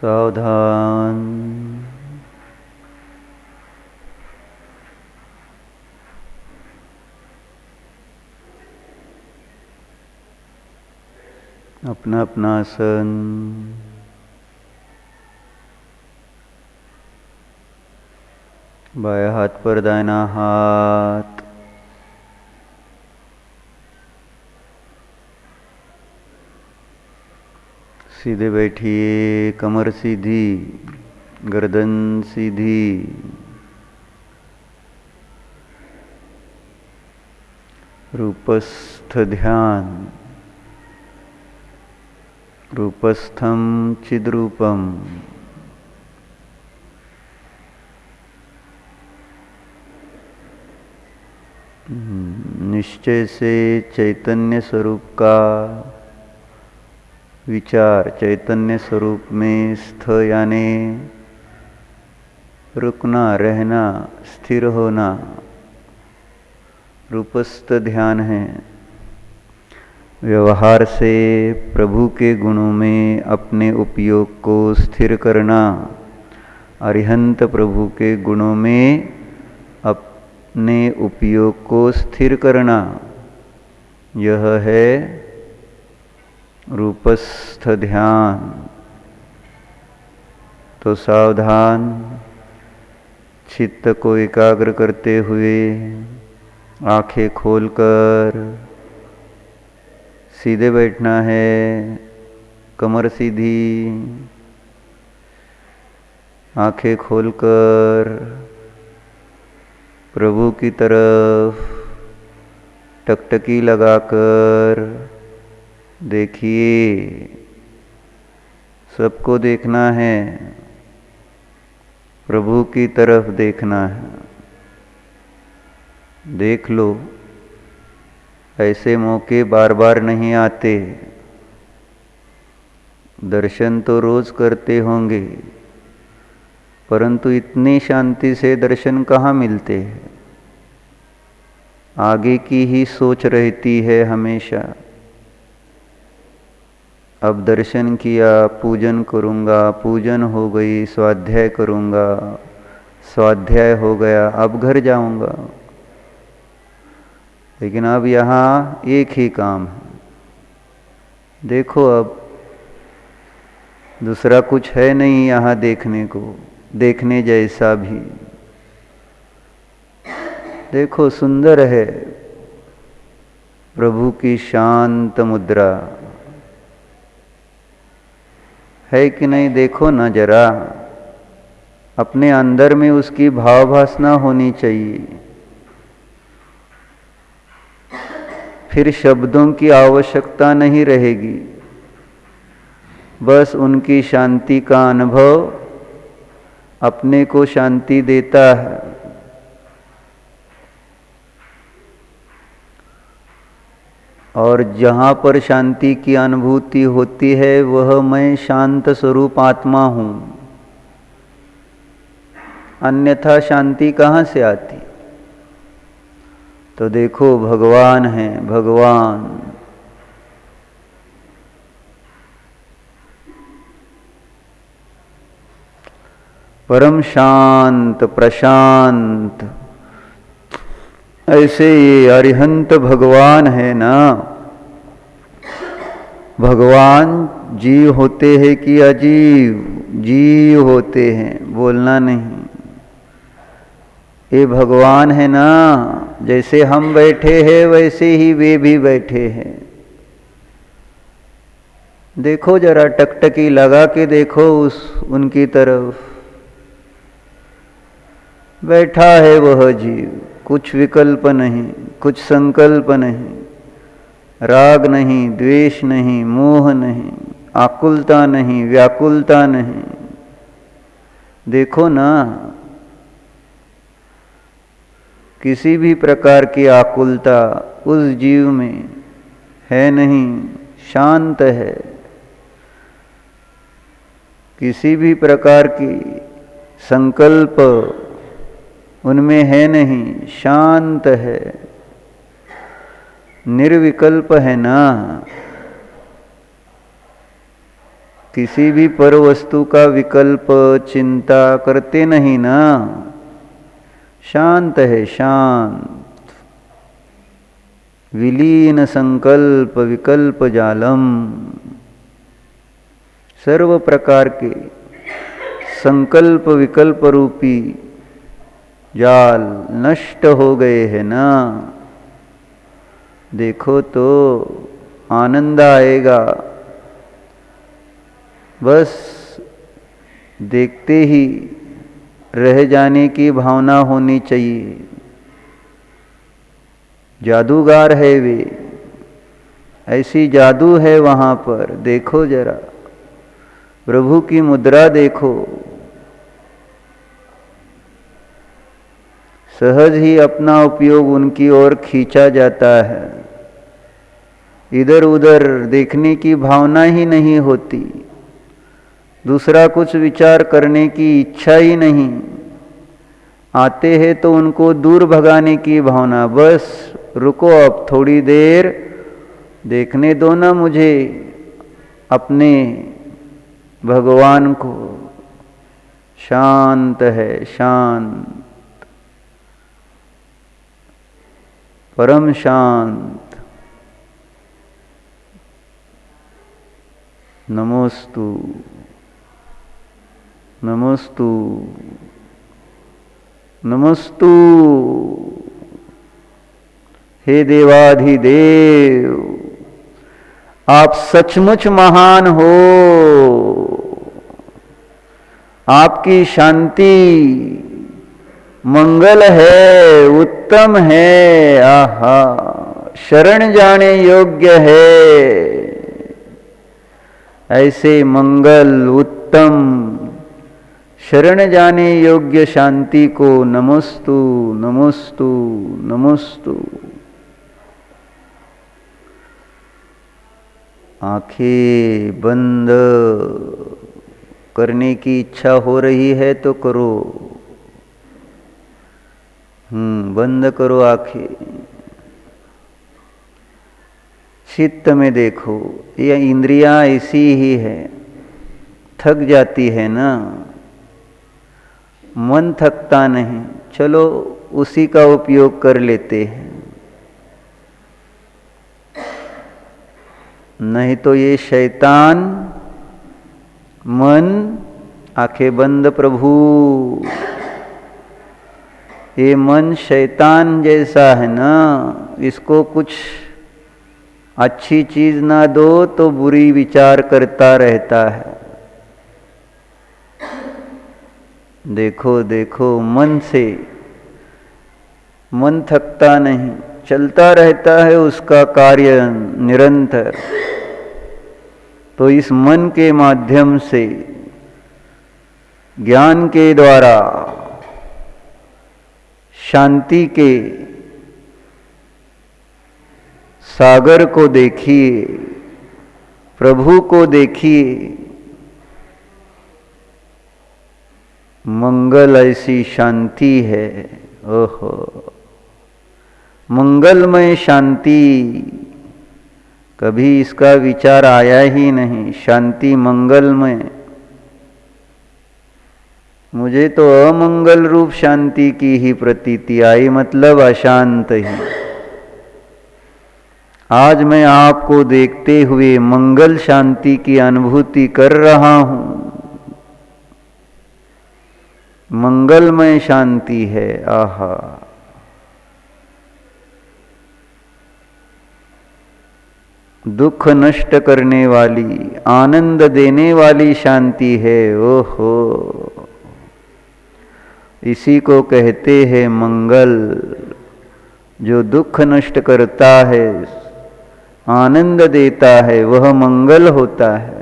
सावधान। अपना अपना आसन बायां हाथ पर दाहिना हाथ, सीधे बैठिए, कमर सीधी, गर्दन सीधी। रूपस्थ ध्यान। रूपस्थम चिद्रूपम। निश्चय से चैतन्य स्वरूप का विचार, चैतन्य स्वरूप में स्थ यानी रुकना, रहना, स्थिर होना, रूपस्थ ध्यान है। व्यवहार से प्रभु के गुणों में अपने उपयोग को स्थिर करना, अरिहंत प्रभु के गुणों में अपने उपयोग को स्थिर करना, यह है रूपस्थ ध्यान। तो सावधान, चित्त को एकाग्र करते हुए आंखें खोलकर सीधे बैठना है, कमर सीधी, आंखें खोलकर प्रभु की तरफ टकटकी लगाकर देखिए। सबको देखना है, प्रभु की तरफ देखना है। देख लो, ऐसे मौके बार बार नहीं आते। दर्शन तो रोज करते होंगे, परंतु इतनी शांति से दर्शन कहाँ मिलते हैं। आगे की ही सोच रहती है हमेशा। अब दर्शन किया, पूजन करूँगा, पूजन हो गई, स्वाध्याय करूँगा, स्वाध्याय हो गया, अब घर जाऊँगा। लेकिन अब यहाँ एक ही काम है। देखो, अब दूसरा कुछ है नहीं यहाँ देखने को, देखने जैसा भी। देखो, सुंदर है प्रभु की शांत मुद्रा, है कि नहीं? देखो ना जरा, अपने अंदर में उसकी भावभासना होनी चाहिए। फिर शब्दों की आवश्यकता नहीं रहेगी, बस उनकी शांति का अनुभव अपने को शांति देता है। और जहाँ पर शांति की अनुभूति होती है, वह मैं शांत स्वरूप आत्मा हूँ। अन्यथा शांति कहाँ से आती? तो देखो, भगवान है, भगवान। परम शांत, प्रशांत, ऐसे ये अरिहंत भगवान है ना। भगवान जीव होते हैं कि अजीव? जीव होते हैं, बोलना नहीं। ये भगवान है ना, जैसे हम बैठे हैं वैसे ही वे भी बैठे हैं। देखो जरा, टकटकी लगा के देखो उनकी तरफ। बैठा है वह जीव, कुछ विकल्प नहीं, कुछ संकल्प नहीं, राग नहीं, द्वेष नहीं, मोह नहीं, आकुलता नहीं, व्याकुलता नहीं। देखो ना, किसी भी प्रकार की आकुलता उस जीव में है नहीं, शांत है। किसी भी प्रकार की संकल्प उनमें है नहीं, शांत है, निर्विकल्प है ना। किसी भी पर वस्तु का विकल्प चिंता करते नहीं ना, शांत है, शांत। विलीन संकल्प विकल्प जालम, सर्व प्रकार के संकल्प विकल्प रूपी जाल नष्ट हो गए हैं ना। देखो तो आनंद आएगा, बस देखते ही रह जाने की भावना होनी चाहिए। जादूगार है वे, ऐसी जादू है वहाँ पर। देखो जरा, प्रभु की मुद्रा देखो, सहज ही अपना उपयोग उनकी ओर खींचा जाता है। इधर उधर देखने की भावना ही नहीं होती, दूसरा कुछ विचार करने की इच्छा ही नहीं। आते हैं तो उनको दूर भगाने की भावना, बस रुको अब थोड़ी देर देखने दो ना मुझे अपने भगवान को। शांत है, शांत, परम शांत। नमोस्तु नमोस्तु नमोस्तु। हे देवाधिदेव, आप सचमुच महान हो। आपकी शांति मंगल है, उत्तम है। आहा, शरण जाने योग्य है। ऐसे मंगल उत्तम शरण जाने योग्य शांति को नमोस्तु नमोस्तु नमोस्तु। आंखें बंद करने की इच्छा हो रही है तो करो। बंद करो आंखें। चित्त में देखो, यह इंद्रियां ऐसी ही है, थक जाती है ना। मन थकता नहीं, चलो उसी का उपयोग कर लेते हैं। नहीं तो ये शैतान मन, आंखें बंद प्रभु, ये मन शैतान जैसा है ना। इसको कुछ अच्छी चीज ना दो तो बुरी विचार करता रहता है। देखो देखो, मन से मन थकता नहीं, चलता रहता है उसका कार्य निरंतर। तो इस मन के माध्यम से ज्ञान के द्वारा शांति के सागर को देखिए, प्रभु को देखिए। मंगल ऐसी शांति है, ओहो, मंगलमय शांति। कभी इसका विचार आया ही नहीं, शांति मंगलमय। मुझे तो अमंगल रूप शांति की ही प्रतीति आई, मतलब अशांत ही। आज मैं आपको देखते हुए मंगल शांति की अनुभूति कर रहा हूं। मंगलमय शांति है, आहा। दुख नष्ट करने वाली, आनंद देने वाली शांति है, ओहो। इसी को कहते हैं मंगल। जो दुख नष्ट करता है, आनंद देता है, वह मंगल होता है।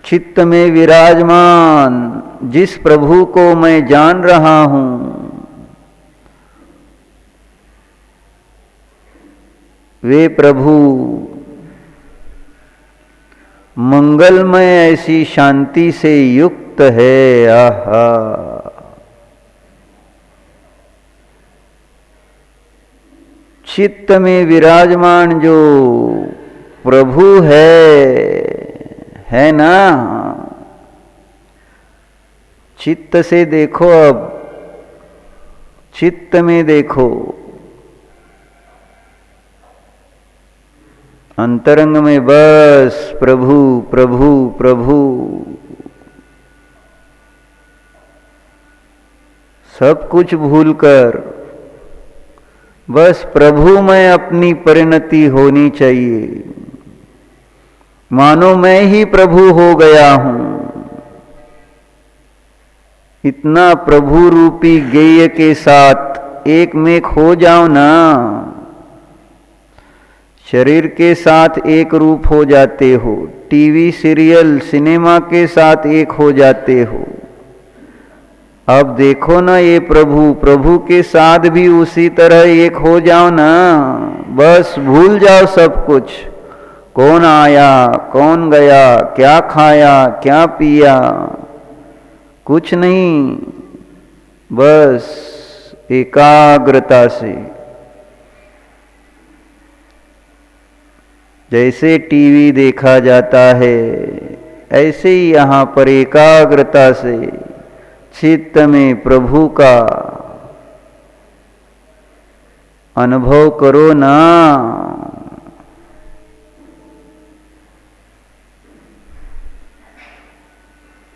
चित्त में विराजमान जिस प्रभु को मैं जान रहा हूं, वे प्रभु मंगलमय ऐसी शांति से युक्त है, आहा। चित्त में विराजमान जो प्रभु है ना। चित्त से देखो, अब चित्त में देखो, अंतरंग में बस प्रभु प्रभु प्रभु। सब कुछ भूलकर बस प्रभु में अपनी परिणति होनी चाहिए। मानो मैं ही प्रभु हो गया हूं। इतना प्रभु रूपी गेय के साथ एक में खो जाओ ना। शरीर के साथ एक रूप हो जाते हो, टीवी सीरियल सिनेमा के साथ एक हो जाते हो। अब देखो ना ये प्रभु, प्रभु के साथ भी उसी तरह एक हो जाओ ना। बस भूल जाओ सब कुछ, कौन आया कौन गया, क्या खाया क्या पिया, कुछ नहीं। बस एकाग्रता से, जैसे टीवी देखा जाता है ऐसे ही यहाँ पर एकाग्रता से चित्त में प्रभु का अनुभव करो ना।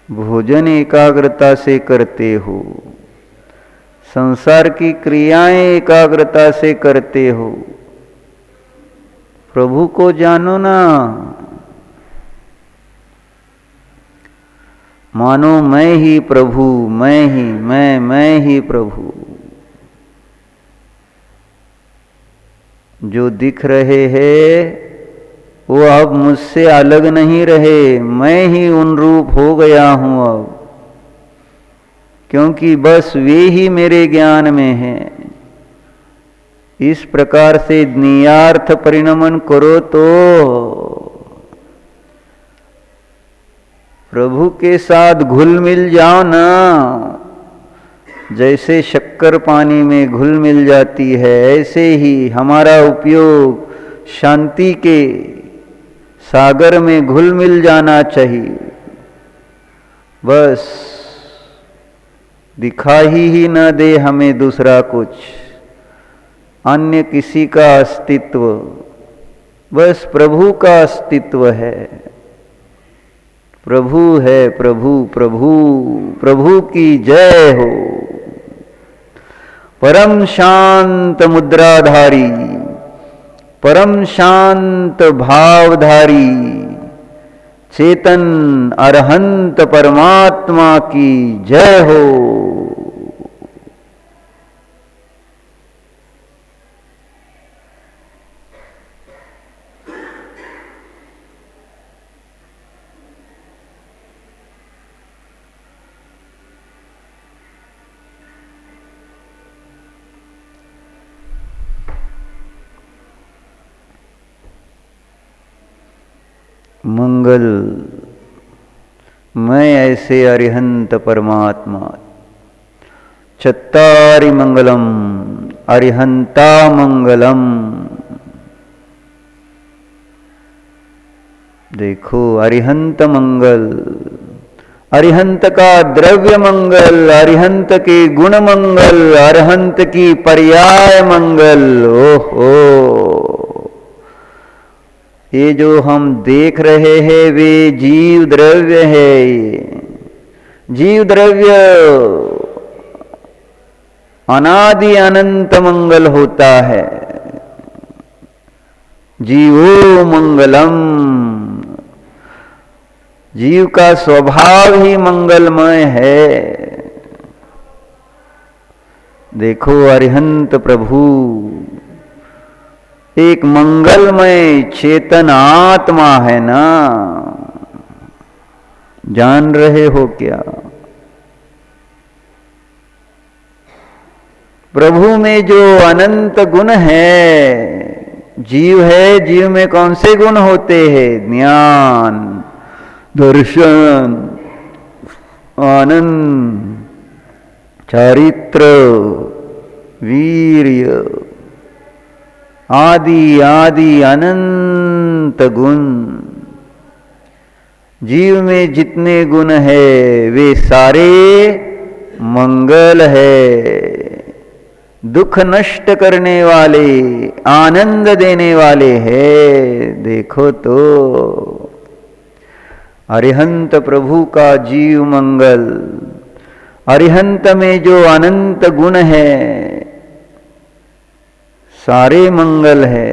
भोजन एकाग्रता से करते हो, संसार की क्रियाएं एकाग्रता से करते हो, प्रभु को जानो ना। मानो मैं ही प्रभु, मैं ही मैं ही प्रभु। जो दिख रहे हैं वो अब मुझसे अलग नहीं रहे, मैं ही उन रूप हो गया हूं अब, क्योंकि बस वे ही मेरे ज्ञान में हैं। इस प्रकार से ज्ञेयार्थ परिणमन करो तो प्रभु के साथ घुल मिल जाओ ना। जैसे शक्कर पानी में घुल मिल जाती है, ऐसे ही हमारा उपयोग शांति के सागर में घुल मिल जाना चाहिए। बस दिखाई ही न दे हमें दूसरा कुछ, अन्य किसी का अस्तित्व, बस प्रभु का अस्तित्व है। प्रभु है प्रभु प्रभु, प्रभु की जय हो। परम शांत मुद्राधारी, परम शांत भावधारी चेतन अरहंत परमात्मा की जय हो। मंगल मैं ऐसे अरिहंत परमात्मा, चत्तारि मंगलम अरिहंता मंगलम। देखो अरिहंत मंगल, अरिहंत का द्रव्य मंगल, अरिहंत के गुण मंगल, अरिहंत की पर्याय मंगल। ओहो, ये जो हम देख रहे हैं वे जीव द्रव्य है। जीव द्रव्य अनादि अनंत मंगल होता है। जीवो मंगलम, जीव का स्वभाव ही मंगलमय है। देखो अरिहंत प्रभु एक मंगलमय चेतन आत्मा है ना। जान रहे हो क्या? प्रभु में जो अनंत गुण है, जीव है, जीव में कौन से गुण होते हैं? ज्ञान, दर्शन, आनंद, चारित्र, वीर्य आदि आदि अनंत अनंत गुण। जीव में जितने गुण है वे सारे मंगल है, दुख नष्ट करने वाले, आनंद देने वाले हैं। देखो तो अरिहंत प्रभु का जीव मंगल, अरिहंत में जो अनंत गुण है सारे मंगल है।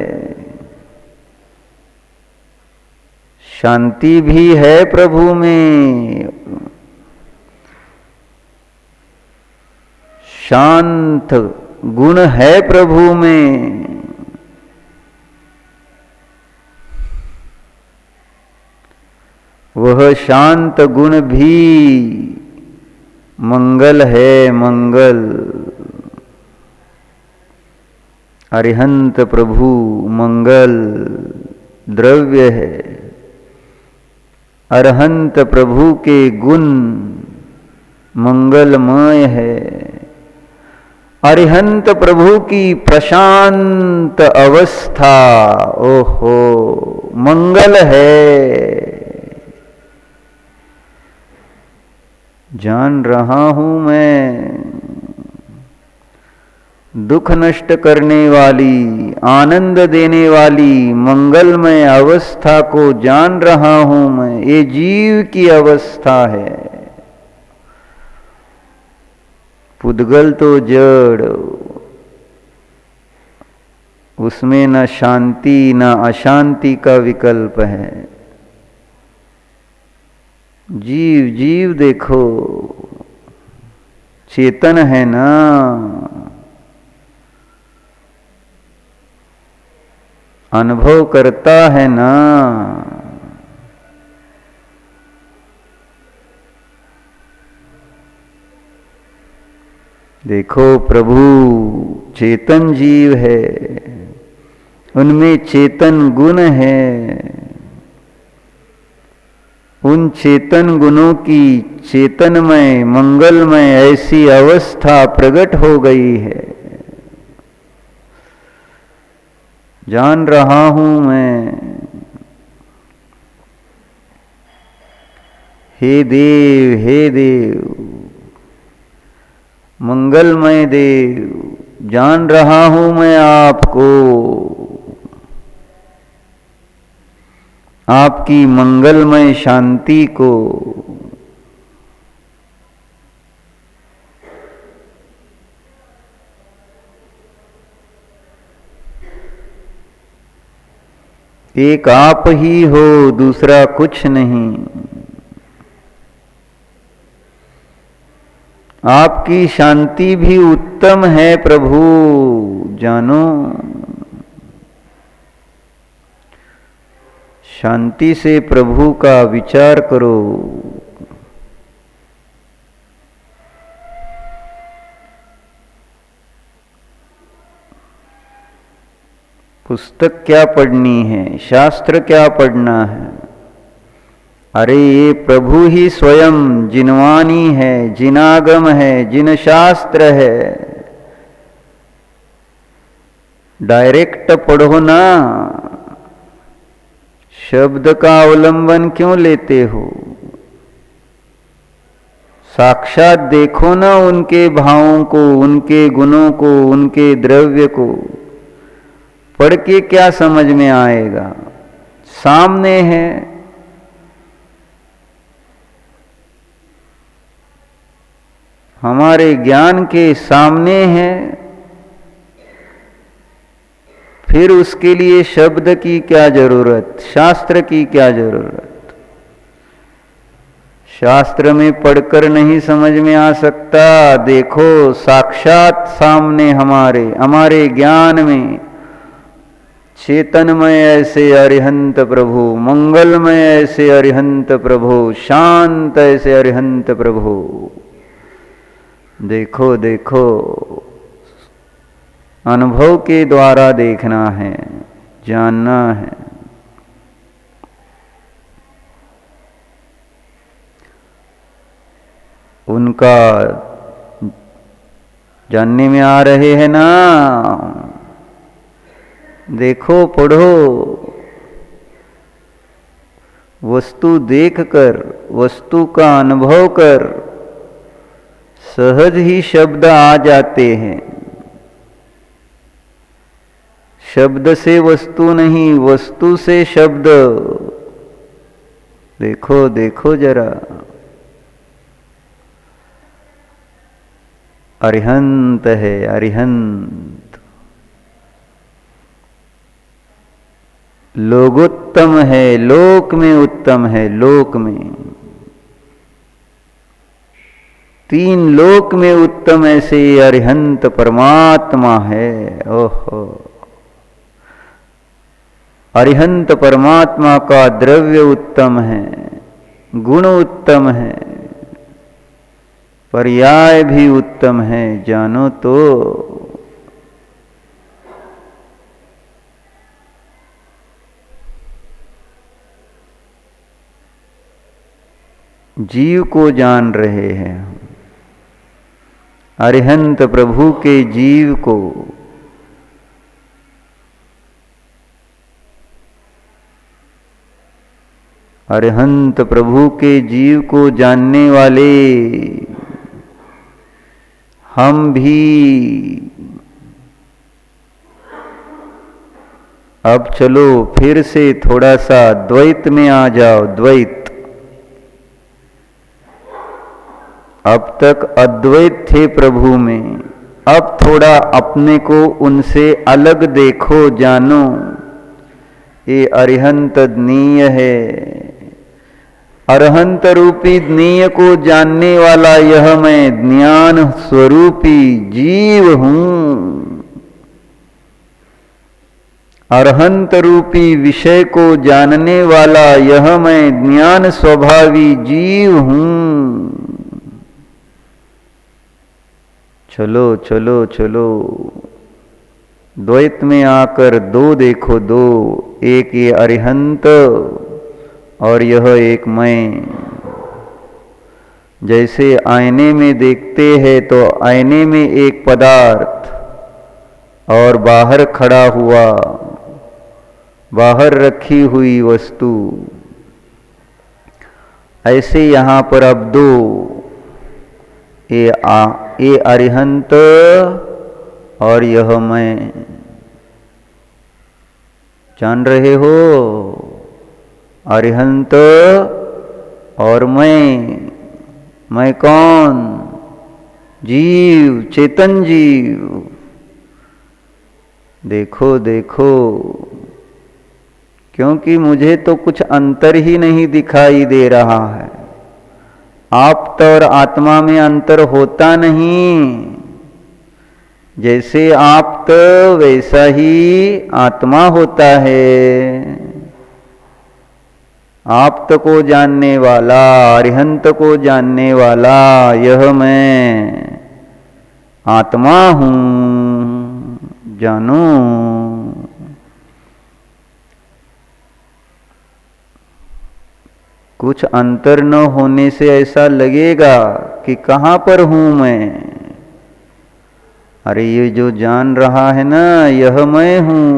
शांति भी है प्रभु में, शांत गुण है प्रभु में। वह शांत गुण भी मंगल है, मंगल। अरिहंत प्रभु मंगल द्रव्य है। अरहंत प्रभु के गुण मंगलमय है। अरिहंत प्रभु की प्रशांत अवस्था, ओहो, मंगल है। जान रहा हूं मैं, दुख नष्ट करने वाली, आनंद देने वाली मंगलमय अवस्था को जान रहा हूं मैं। ये जीव की अवस्था है। पुद्गल तो जड़, उसमें न शांति न अशांति का विकल्प है। जीव जीव देखो चेतन है ना, अनुभव करता है ना। देखो प्रभु चेतन जीव है, उनमें चेतन गुण है। उन चेतन गुणों की चेतनमय मंगलमय ऐसी अवस्था प्रकट हो गई है। जान रहा हूं मैं। हे देव, हे देव, मंगलमय देव, जान रहा हूं मैं आपको, आपकी मंगलमय शांति को। एक आप ही हो, दूसरा कुछ नहीं। आपकी शांति भी उत्तम है प्रभु, जानो। शांति से प्रभु का विचार करो। पुस्तक क्या पढ़नी है, शास्त्र क्या पढ़ना है? अरे ये प्रभु ही स्वयं जिनवानी है, जिनागम है, जिन शास्त्र है। डायरेक्ट पढ़ो ना, शब्द का अवलंबन क्यों लेते हो? साक्षात देखो ना उनके भावों को, उनके गुणों को, उनके द्रव्य को। पढ़ के क्या समझ में आएगा? सामने है। हमारे ज्ञान के सामने है। फिर उसके लिए शब्द की क्या जरूरत, शास्त्र की क्या जरूरत? शास्त्र में पढ़कर नहीं समझ में आ सकता। देखो साक्षात सामने हमारे ज्ञान में चेतनमय ऐसे अरिहंत प्रभु, मंगलमय ऐसे अरिहंत प्रभु, शांत ऐसे अरिहंत प्रभु। देखो देखो, अनुभव के द्वारा देखना है, जानना है। उनका जानने में आ रहे हैं ना। देखो, पढ़ो, वस्तु देखकर, वस्तु का अनुभव कर सहज ही शब्द आ जाते हैं। शब्द से वस्तु नहीं, वस्तु से शब्द। देखो देखो जरा, अरिहंत है अरिहंत। लोकोत्तम है, लोक में उत्तम है, लोक में। तीन लोक में उत्तम ऐसे अरिहंत परमात्मा है। ओहो, अरिहंत परमात्मा का द्रव्य उत्तम है, गुण उत्तम है, पर्याय भी उत्तम है। जानो तो जीव को जान रहे हैं, अरिहंत प्रभु के जीव को। अरिहंत प्रभु के जीव को जानने वाले हम भी अब चलो फिर से थोड़ा सा द्वैत में आ जाओ। द्वैत, अब तक अद्वैत थे प्रभु में, अब थोड़ा अपने को उनसे अलग देखो, जानो। ये अरिहंत ज्ञेय है। अरहंत रूपी ज्ञेय को जानने वाला यह मैं ज्ञान स्वरूपी जीव हूं। अरहंत रूपी विषय को जानने वाला यह मैं ज्ञान स्वभावी जीव हूं। चलो चलो चलो, द्वैत में आकर दो देखो, दो। एक ये अरिहंत और यह एक मैं। जैसे आईने में देखते हैं तो आईने में एक पदार्थ और बाहर खड़ा हुआ, बाहर रखी हुई वस्तु, ऐसे यहाँ पर अब दो, ये अरिहंत और यह मैं। जान रहे हो, अरिहंत और मैं कौन? जीव, चेतन जीव। देखो देखो, क्योंकि मुझे तो कुछ अंतर ही नहीं दिखाई दे रहा है। आप तो और आत्मा में अंतर होता नहीं। जैसे आप तो वैसा ही आत्मा होता है। आप तो को जानने वाला, अरिहंत को जानने वाला यह मैं आत्मा हूं, जानो। कुछ अंतर न होने से ऐसा लगेगा कि कहाँ पर हूं मैं। अरे ये जो जान रहा है ना, यह मैं हूं।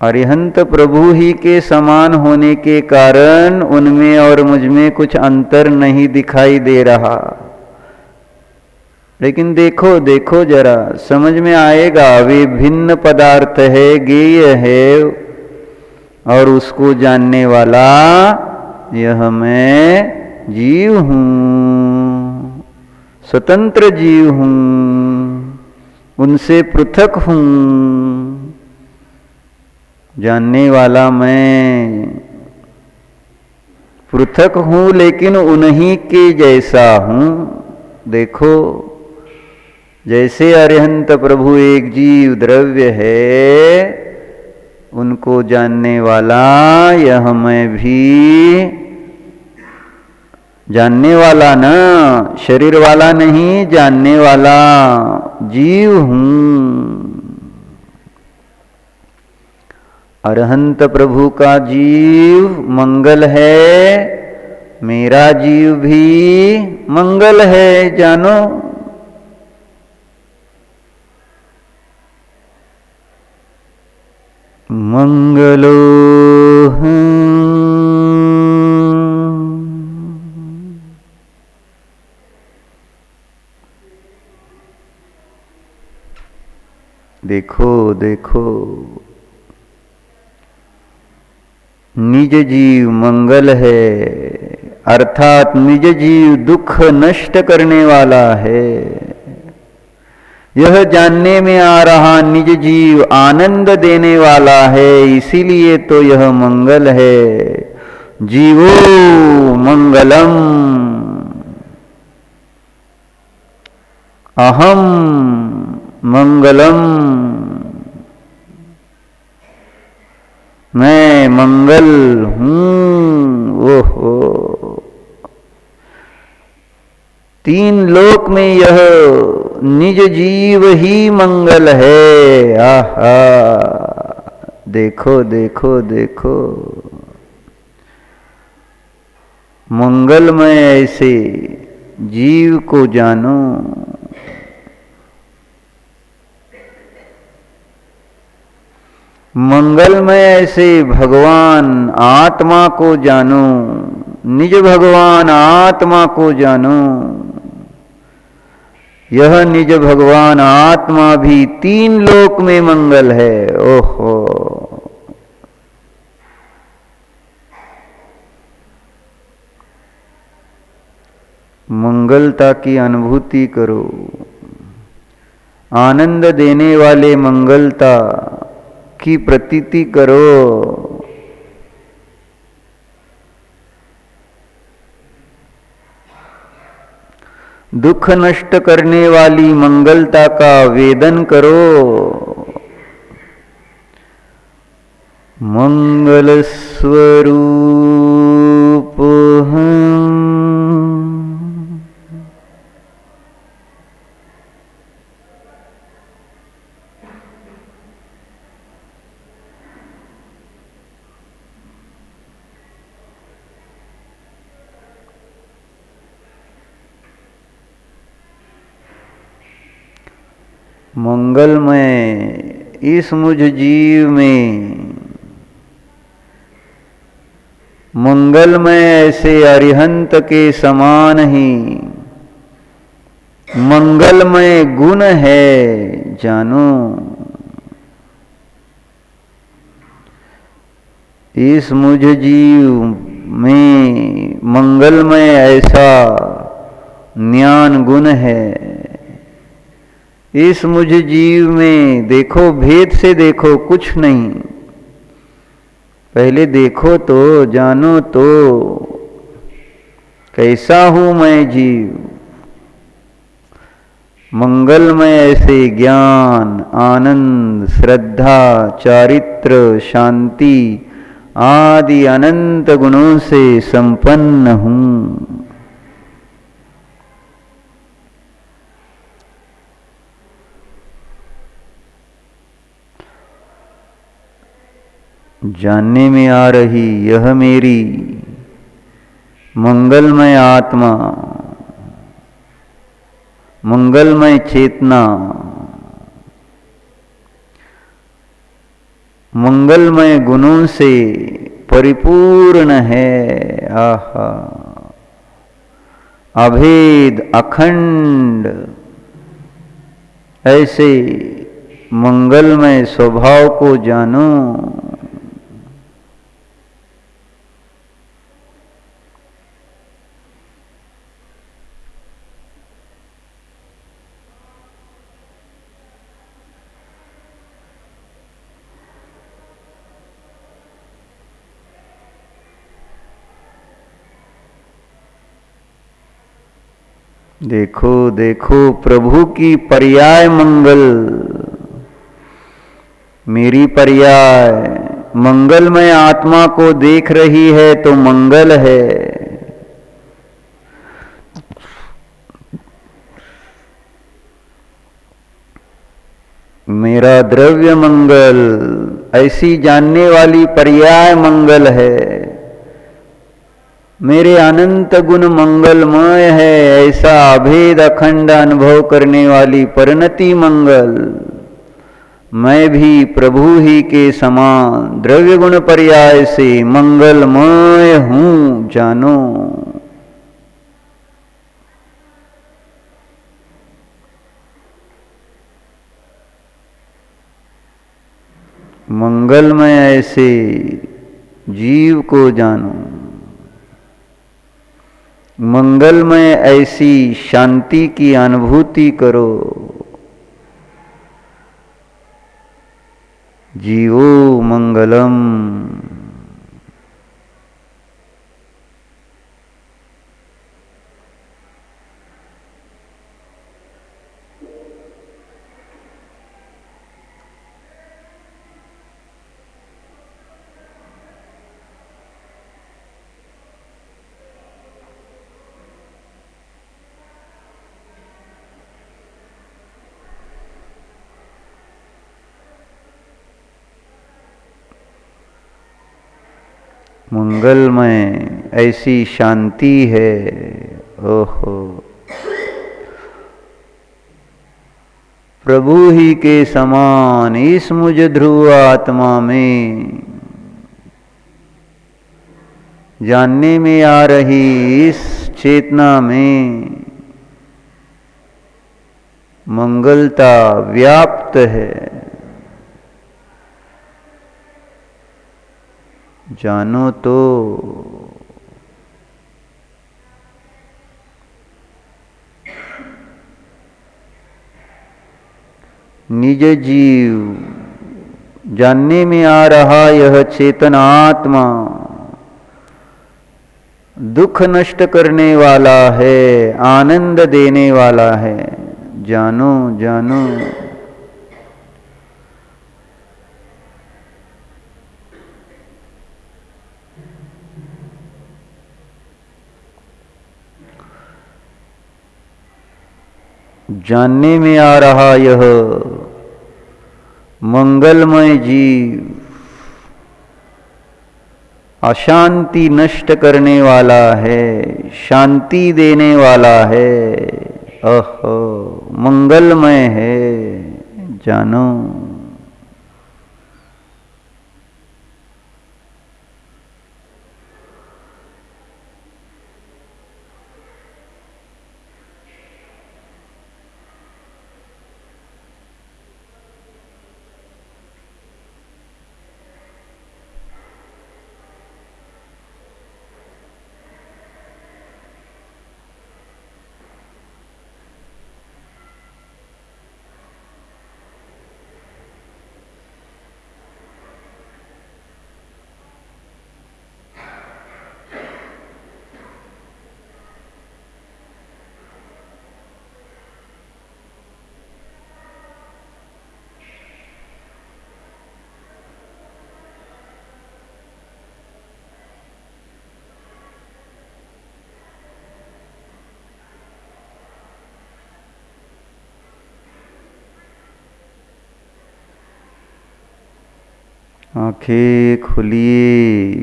अरिहंत प्रभु ही के समान होने के कारण उनमें और मुझ में कुछ अंतर नहीं दिखाई दे रहा। लेकिन देखो देखो जरा, समझ में आएगा। वे भिन्न पदार्थ है, ज्ञेय है, और उसको जानने वाला यह मैं जीव हूं, स्वतंत्र जीव हूं, उनसे पृथक हूं। जानने वाला मैं पृथक हूं, लेकिन उन्हीं के जैसा हूं। देखो, जैसे अरिहंत प्रभु एक जीव द्रव्य है, उनको जानने वाला यह मैं भी जानने वाला ना, शरीर वाला नहीं, जानने वाला जीव हूं। अरहंत प्रभु का जीव मंगल है, मेरा जीव भी मंगल है, जानो। मंगलो देखो देखो, निज जीव मंगल है, अर्थात निज जीव दुख नष्ट करने वाला है। यह जानने में आ रहा निज जीव आनंद देने वाला है, इसीलिए तो यह मंगल है। जीवो मंगलम अहम मंगलम, मैं मंगल हूँ। ओहो, तीन लोक में यह निज जीव ही मंगल है। आहा, देखो देखो देखो, मंगलमय ऐसे जीव को जानो। मंगलमय ऐसे भगवान आत्मा को जानो, निज भगवान आत्मा को जानो। यह निज भगवान आत्मा भी तीन लोक में मंगल है। ओहो, मंगलता की अनुभूति करो, आनंद देने वाले मंगलता की प्रतीति करो। दुख नष्ट करने वाली मंगलता का वेदन करो। मंगल स्वरूप हम, मंगलमय इस मुझ जीव में, मंगलमय ऐसे अरिहंत के समान ही मंगलमय गुण है, जानो। इस मुझ जीव में मंगलमय ऐसा ज्ञान गुण है। इस मुझ जीव में देखो, भेद से देखो, कुछ नहीं, पहले देखो तो जानो तो कैसा हूं मैं जीव। मंगलमय ऐसे ज्ञान, आनंद, श्रद्धा, चारित्र, शांति आदि अनंत गुणों से संपन्न हूं। जानने में आ रही यह मेरी मंगलमय आत्मा, मंगलमय चेतना, मंगलमय गुणों से परिपूर्ण है। आहा, अभेद अखंड ऐसे मंगलमय स्वभाव को जानो। देखो देखो, प्रभु की पर्याय मंगल, मेरी पर्याय मंगलमय आत्मा को देख रही है तो मंगल है। मेरा द्रव्य मंगल ऐसी जानने वाली पर्याय मंगल है। मेरे अनंत गुण मंगलमय है, ऐसा अभेद अखंड अनुभव करने वाली परिणति मंगल। मैं भी प्रभु ही के समान द्रव्य गुण पर्याय से मंगलमय हूं जानो। मंगलमय ऐसे जीव को जानो, मंगलमय ऐसी शांति की अनुभूति करो। जीवो मंगलम। मंगलमय ऐसी शांति है। ओहो, प्रभु ही के समान इस मुझ ध्रुव आत्मा में, जानने में आ रही इस चेतना में मंगलता व्याप्त है। जानो तो निज जीव, जानने में आ रहा यह चेतन आत्मा दुख नष्ट करने वाला है, आनंद देने वाला है। जानो जानो। जानने में आ रहा यह मंगलमय जीव अशांति नष्ट करने वाला है, शांति देने वाला है। ओहो, मंगलमय है। जानो। आंखें खुलिए,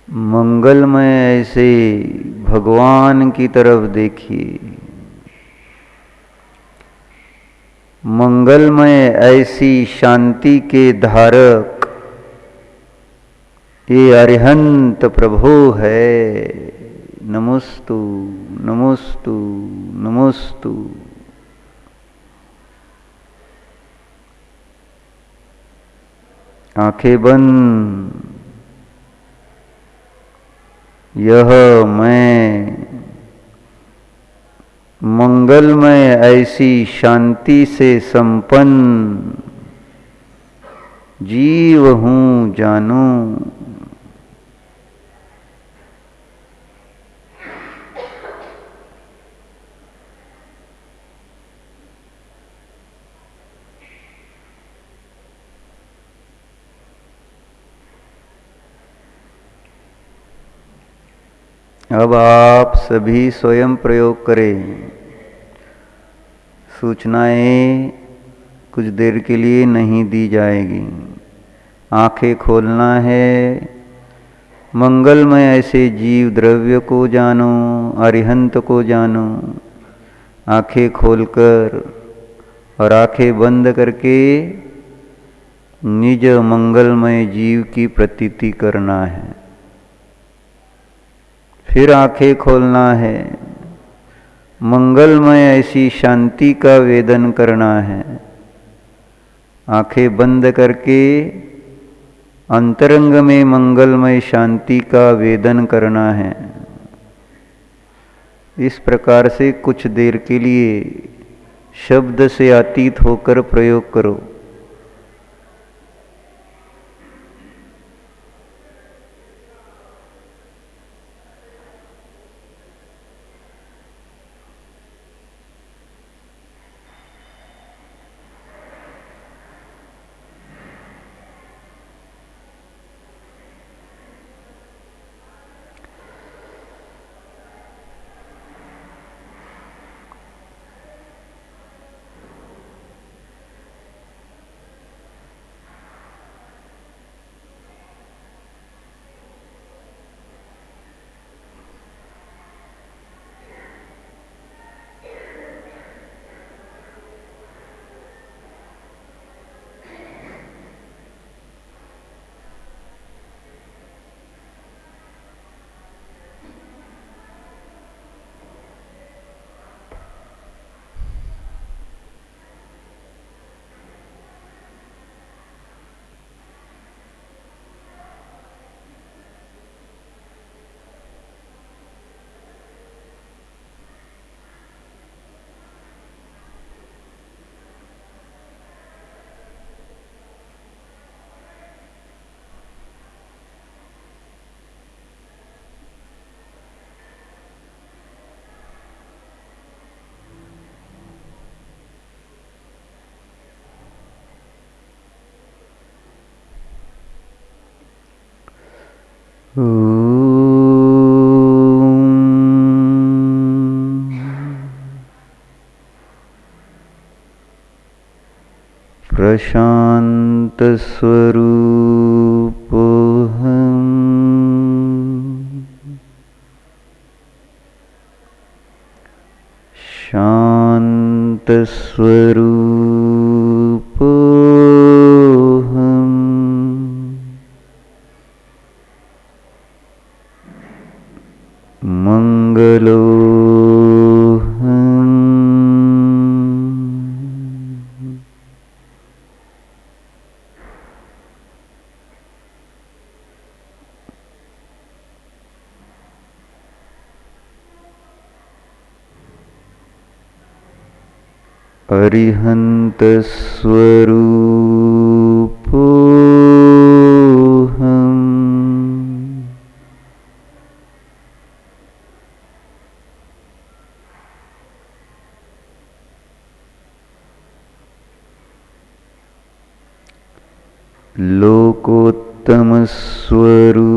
मंगलमय ऐसे भगवान की तरफ देखिए। मंगलमय ऐसी शांति के धारक ये अरिहंत प्रभु है। नमोस्तु नमोस्तु नमोस्तु। आंखें बंद। यह मैं मंगलमय ऐसी शांति से संपन्न जीव हूं जानो। अब आप सभी स्वयं प्रयोग करें। सूचनाएं कुछ देर के लिए नहीं दी जाएगी। आंखें खोलना है। मंगलमय ऐसे जीव द्रव्य को जानो, अरिहंत को जानो। आंखें खोलकर और आंखें बंद करके निज मंगलमय जीव की प्रतीति करना है। फिर आंखें खोलना है, मंगलमय ऐसी शांति का वेदन करना है। आंखें बंद करके अंतरंग में मंगलमय शांति का वेदन करना है। इस प्रकार से कुछ देर के लिए शब्द से अतीत होकर प्रयोग करो। प्रशांत स्वरूपोऽहम् शांत स्वरूपोऽहम् मंगलोऽहम् अरिहंत स्वरूपोऽहम् लोकोत्तम स्वरूपोऽहम्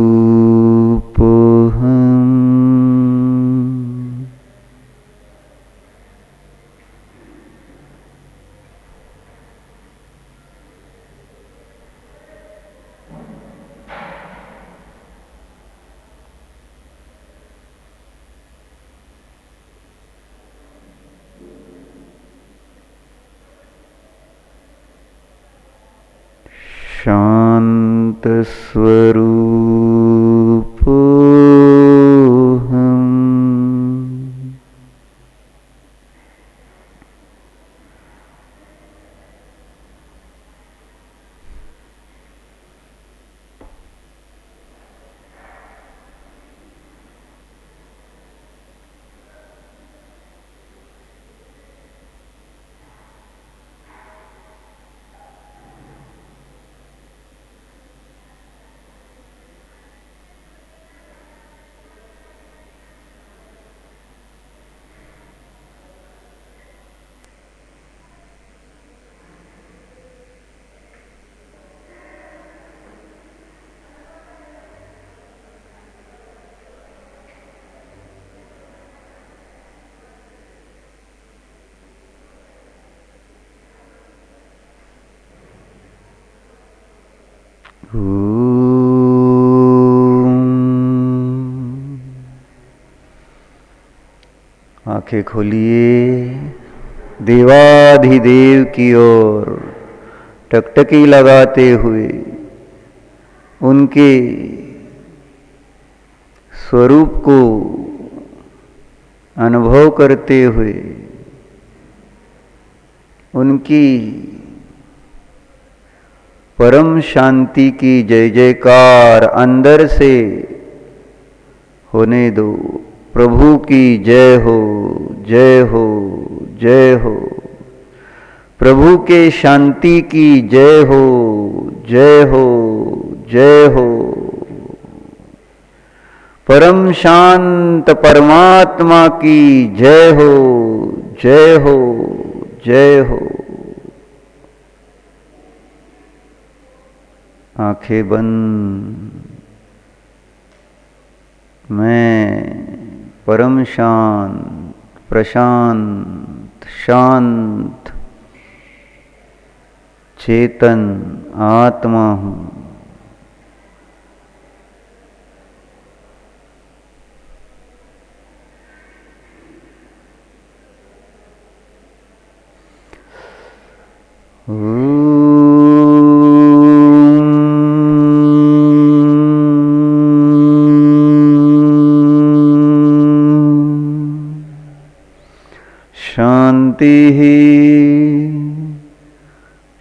शांत स्वरूपोऽहम् आंखें खोलिए। देवाधिदेव की ओर टकटकी लगाते हुए उनके स्वरूप को अनुभव करते हुए उनकी परम शांति की जय जयकार अंदर से होने दो। प्रभु की जय हो, जय हो, जय हो। प्रभु के शांति की जय हो, जय हो, जय हो। परम शांत परमात्मा की जय हो, जय हो, जय हो। आंखें बंद। मैं परम शांत, प्रशांत, शांत चेतन आत्मा हूं। शांति ही,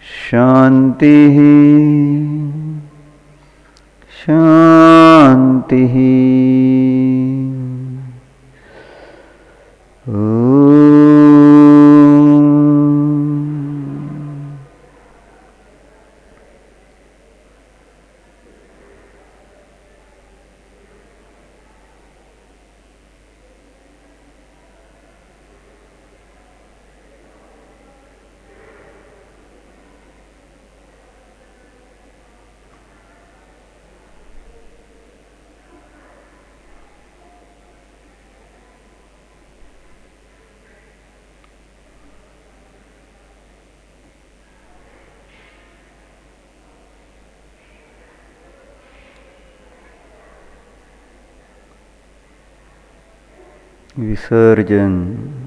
शांति ही, शांति ही। विसर्जन।